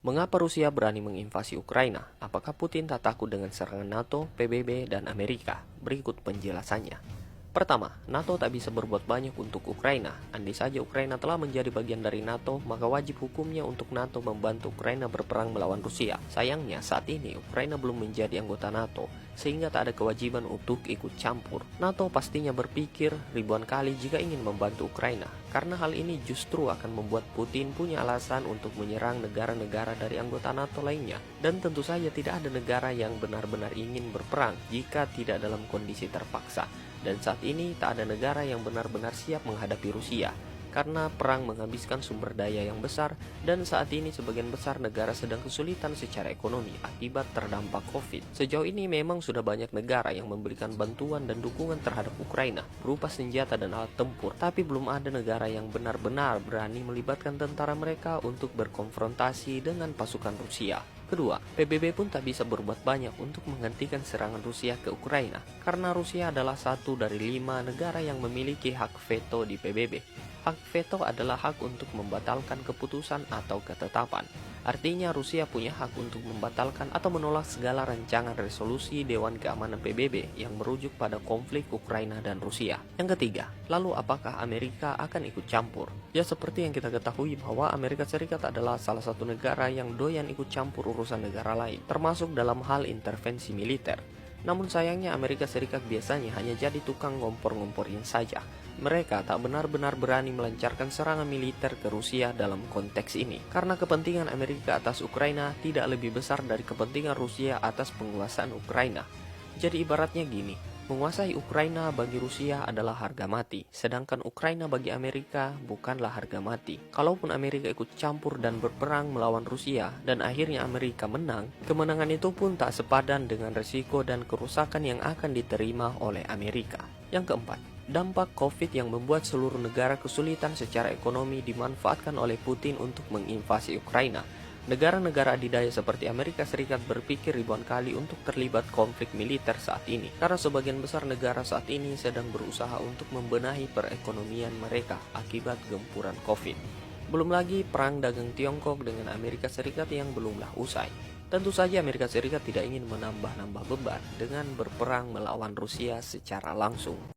Mengapa Rusia berani menginvasi Ukraina? Apakah Putin tak takut dengan serangan NATO, PBB, dan Amerika? Berikut penjelasannya. Pertama, NATO tak bisa berbuat banyak untuk Ukraina. Andai saja Ukraina telah menjadi bagian dari NATO, maka wajib hukumnya untuk NATO membantu Ukraina berperang melawan Rusia. Sayangnya, saat ini Ukraina belum menjadi anggota NATO, sehingga tak ada kewajiban untuk ikut campur. NATO pastinya berpikir ribuan kali jika ingin membantu Ukraina, karena hal ini justru akan membuat Putin punya alasan untuk menyerang negara-negara dari anggota NATO lainnya. Dan tentu saja tidak ada negara yang benar-benar ingin berperang jika tidak dalam kondisi terpaksa. Dan saat ini tak ada negara yang benar-benar siap menghadapi Rusia, karena perang menghabiskan sumber daya yang besar, dan saat ini sebagian besar negara sedang kesulitan secara ekonomi akibat terdampak COVID. Sejauh ini memang sudah banyak negara yang memberikan bantuan dan dukungan terhadap Ukraina berupa senjata dan alat tempur, tapi belum ada negara yang benar-benar berani melibatkan tentara mereka untuk berkonfrontasi dengan pasukan Rusia. Kedua, PBB pun tak bisa berbuat banyak untuk menghentikan serangan Rusia ke Ukraina, karena Rusia adalah satu dari 5 negara yang memiliki hak veto di PBB. Hak veto adalah hak untuk membatalkan keputusan atau ketetapan. Artinya Rusia punya hak untuk membatalkan atau menolak segala rancangan resolusi Dewan Keamanan PBB yang merujuk pada konflik Ukraina dan Rusia. Yang ketiga, lalu apakah Amerika akan ikut campur? Ya, seperti yang kita ketahui bahwa Amerika Serikat adalah salah satu negara yang doyan ikut campur urusan negara lain, termasuk dalam hal intervensi militer. Namun sayangnya Amerika Serikat biasanya hanya jadi tukang ngompor-ngomporin saja. Mereka tak benar-benar berani melancarkan serangan militer ke Rusia dalam konteks ini, karena kepentingan Amerika atas Ukraina tidak lebih besar dari kepentingan Rusia atas penguasaan Ukraina. Jadi ibaratnya gini, menguasai Ukraina bagi Rusia adalah harga mati, sedangkan Ukraina bagi Amerika bukanlah harga mati. Kalaupun Amerika ikut campur dan berperang melawan Rusia, dan akhirnya Amerika menang, kemenangan itu pun tak sepadan dengan resiko dan kerusakan yang akan diterima oleh Amerika. Yang keempat, dampak COVID yang membuat seluruh negara kesulitan secara ekonomi dimanfaatkan oleh Putin untuk menginvasi Ukraina. Negara-negara adidaya seperti Amerika Serikat berpikir ribuan kali untuk terlibat konflik militer saat ini, karena sebagian besar negara saat ini sedang berusaha untuk membenahi perekonomian mereka akibat gempuran COVID. Belum lagi perang dagang Tiongkok dengan Amerika Serikat yang belumlah usai. Tentu saja Amerika Serikat tidak ingin menambah-nambah beban dengan berperang melawan Rusia secara langsung.